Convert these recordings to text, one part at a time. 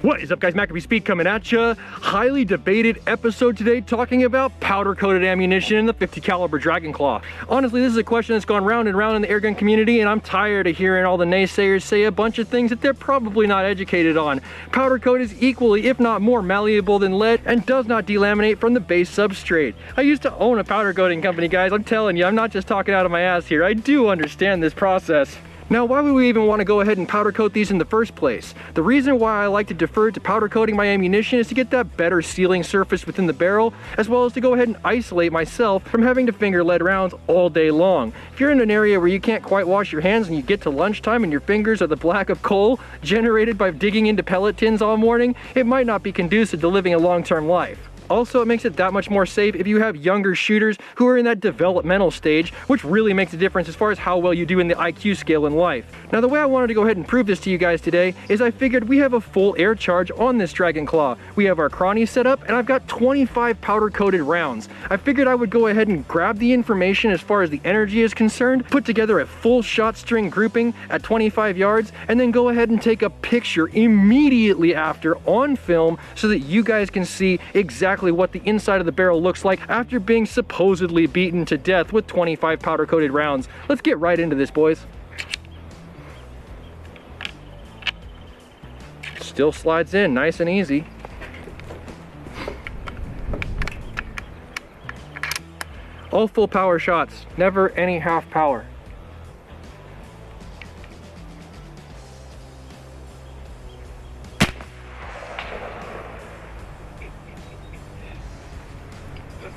What is up, guys? MACABESPEED coming at ya. Highly debated episode today, talking about powder-coated ammunition in the 50 caliber Dragon Claw. Honestly, this is a question that's gone round and round in the airgun community, and I'm tired of hearing all the naysayers say a bunch of things that they're probably not educated on. Powder coat is equally, if not more, malleable than lead and does not delaminate from the base substrate. I used to own a powder coating company, guys. I'm telling you, I'm not just talking out of my ass here. I do understand this process. Now, why would we even want to go ahead and powder coat these in the first place? The reason why I like to defer to powder coating my ammunition is to get that better sealing surface within the barrel, as well as to go ahead and isolate myself from having to finger lead rounds all day long. If you're in an area where you can't quite wash your hands and you get to lunchtime and your fingers are the black of coal generated by digging into pellet tins all morning, it might not be conducive to living a long-term life. Also, it makes it that much more safe if you have younger shooters who are in that developmental stage, which really makes a difference as far as how well you do in the IQ scale in life. Now, the way I wanted to go ahead and prove this to you guys today is I figured we have a full air charge on this Dragon Claw. We have our cranny set up, and I've got 25 powder-coated rounds. I figured I would go ahead and grab the information as far as the energy is concerned, put together a full shot string grouping at 25 yards, and then go ahead and take a picture immediately after on film so that you guys can see exactly what the inside of the barrel looks like after being supposedly beaten to death with 25 powder-coated rounds. Let's get right into this, boys. Still slides in nice and easy. All full power shots, never any half power.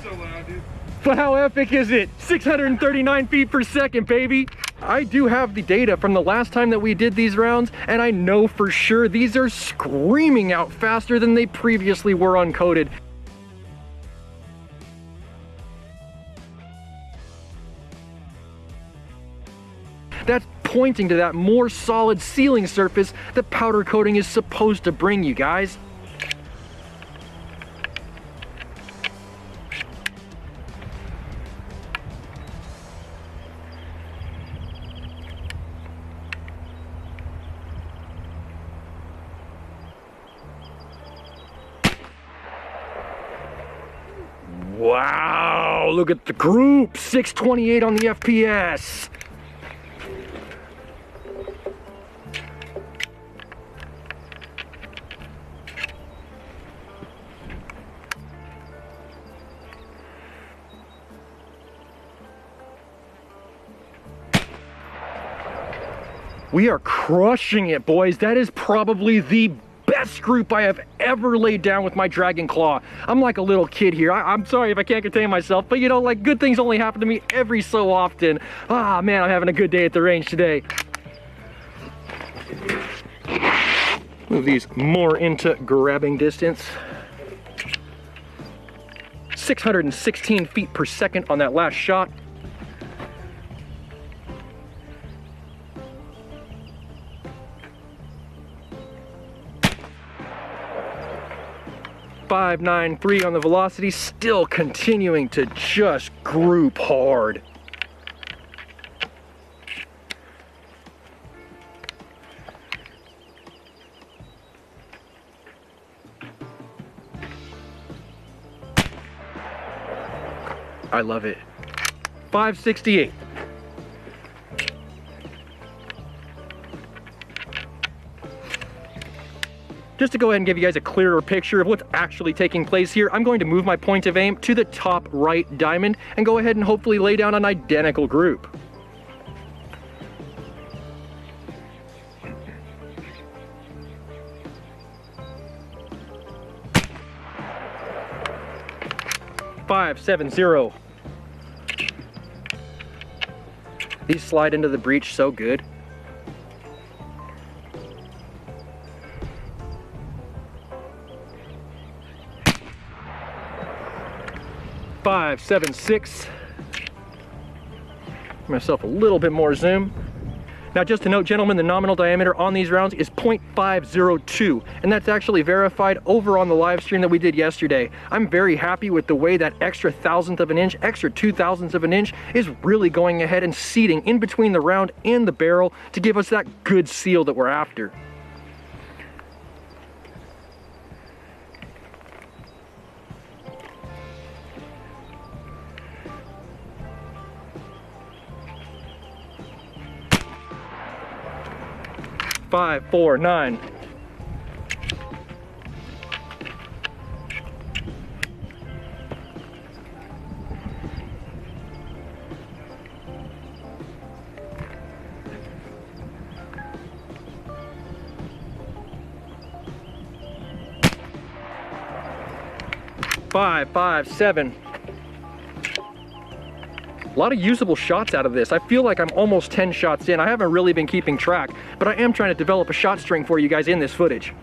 So loud, dude. But how epic is it? 639 feet per second, baby. I do have the data from the last time that we did these rounds, and I know for sure these are screaming out faster than they previously were uncoated. That's pointing to that more solid sealing surface that powder coating is supposed to bring you guys. Wow, look at the group, 628 on the FPS. We are crushing it, boys. That is probably the best group I have ever laid down with my Dragon Claw. I'm like a little kid here. I'm sorry if I can't contain myself, but you know, like, good things only happen to me every so often. Ah, man, I'm having a good day at the range today. Move these more into grabbing distance. 616 feet per second on that last shot. .593 on the velocity, still continuing to just group hard. I love it. 568. Just to go ahead and give you guys a clearer picture of what's actually taking place here, I'm going to move my point of aim to the top right diamond and go ahead and hopefully lay down an identical group. .570. These slide into the breech so good. .576. Give myself a little bit more zoom. Now, just to note, gentlemen, the nominal diameter on these rounds is .502, and that's actually verified over on the live stream that we did yesterday. I'm very happy with the way that extra 1,000th of an inch, extra 2,000ths of an inch is really going ahead and seating in between the round and the barrel to give us that good seal that we're after. 5, 4, 9. Five, 5, 7. A lot of usable shots out of this. I feel like I'm almost 10 shots in. I haven't really been keeping track, but I am trying to develop a shot string for you guys in this footage.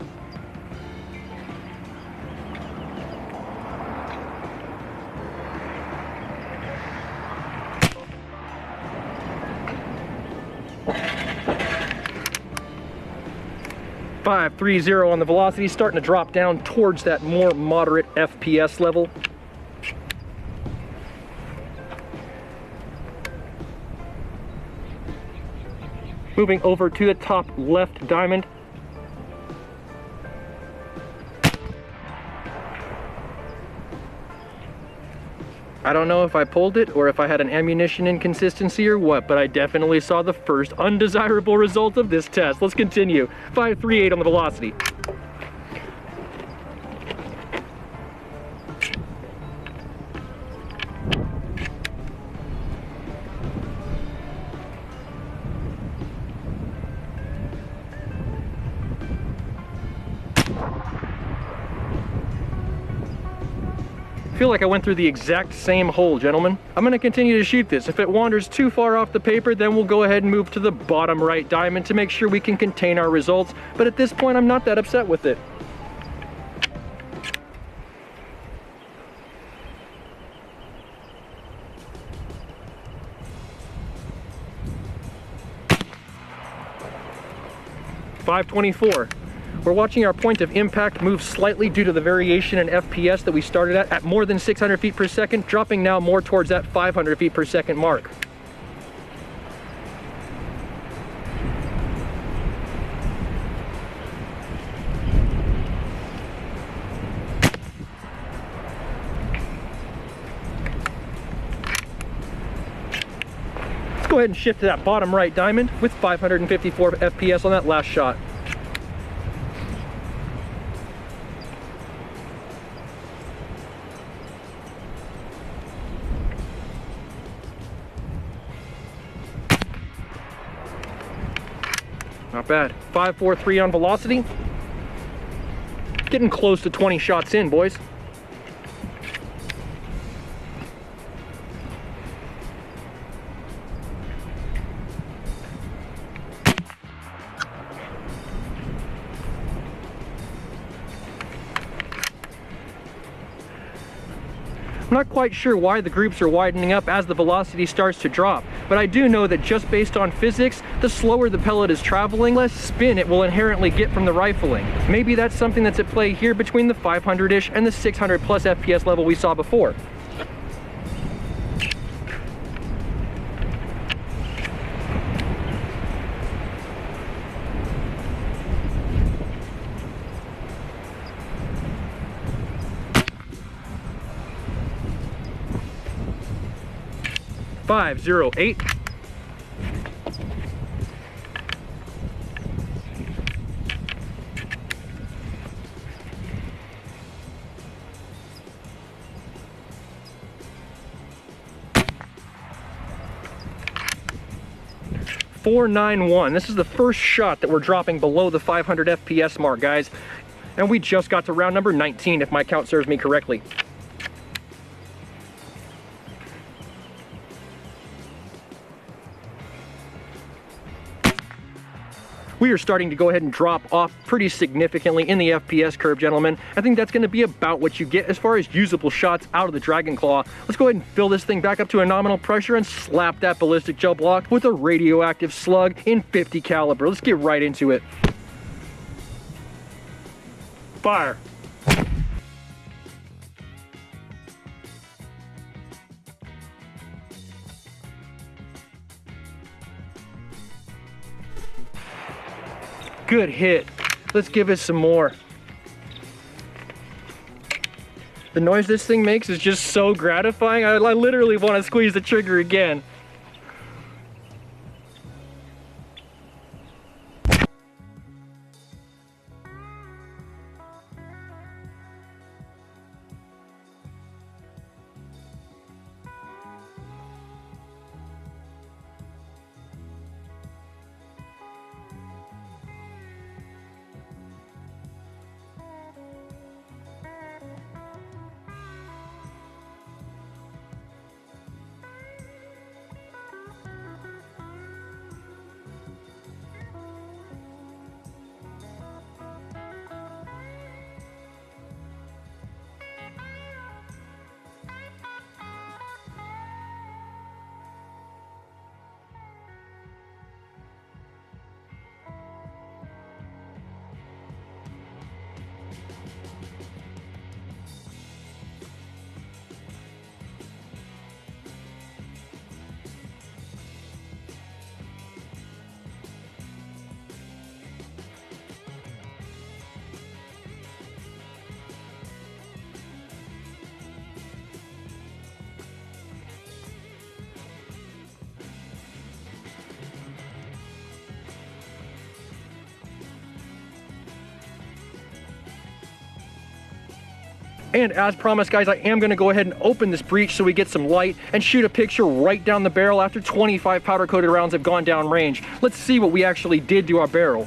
Five, 3, 0 on the velocity, starting to drop down towards that more moderate FPS level. Moving over to the top left diamond. I don't know if I pulled it or if I had an ammunition inconsistency or what, but I definitely saw the first undesirable result of this test. Let's continue. 538 on the velocity. I feel like I went through the exact same hole, gentlemen. I'm gonna continue to shoot this. If it wanders too far off the paper, then we'll go ahead and move to the bottom right diamond to make sure we can contain our results. But at this point, I'm not that upset with it. .524. We're watching our point of impact move slightly due to the variation in FPS that we started at more than 600 feet per second, dropping now more towards that 500 feet per second mark. Let's go ahead and shift to that bottom right diamond with 554 FPS on that last shot. Not bad. 543 on velocity. Getting close to 20 shots in, boys. I'm not quite sure why the groups are widening up as the velocity starts to drop, but I do know that just based on physics, the slower the pellet is traveling, less spin it will inherently get from the rifling. Maybe that's something that's at play here between the 500-ish and the 600 plus FPS level we saw before. .508. .491. This is the first shot that we're dropping below the 500 FPS mark, guys. And we just got to round number 19, if my count serves me correctly. We are starting to go ahead and drop off pretty significantly in the FPS curve, gentlemen. I think that's going to be about what you get as far as usable shots out of the Dragon Claw. Let's go ahead and fill this thing back up to a nominal pressure and slap that ballistic gel block with a radioactive slug in 50 caliber. Let's get right into it. Fire. Good hit. Let's give it some more. The noise this thing makes is just so gratifying. I literally want to squeeze the trigger again. And as promised, guys, I am gonna go ahead and open this breech so we get some light and shoot a picture right down the barrel after 25 powder coated rounds have gone down range. Let's see what we actually did to our barrel.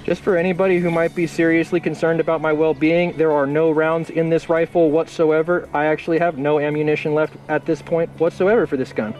Just for anybody who might be seriously concerned about my well-being, there are no rounds in this rifle whatsoever. I actually have no ammunition left at this point whatsoever for this gun.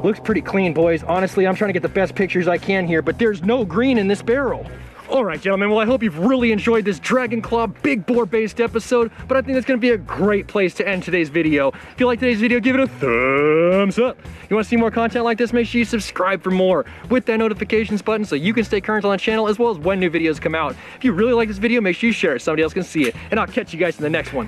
Looks pretty clean, boys. Honestly, I'm trying to get the best pictures I can here, but there's no green in this barrel. All right, gentlemen, well, I hope you've really enjoyed this Dragon Claw big bore based episode, but I think that's gonna be a great place to end today's video. If you like today's video, give it a thumbs up. You wanna see more content like this, make sure you subscribe for more with that notifications button so you can stay current on the channel as well as when new videos come out. If you really like this video, make sure you share it so somebody else can see it, and I'll catch you guys in the next one.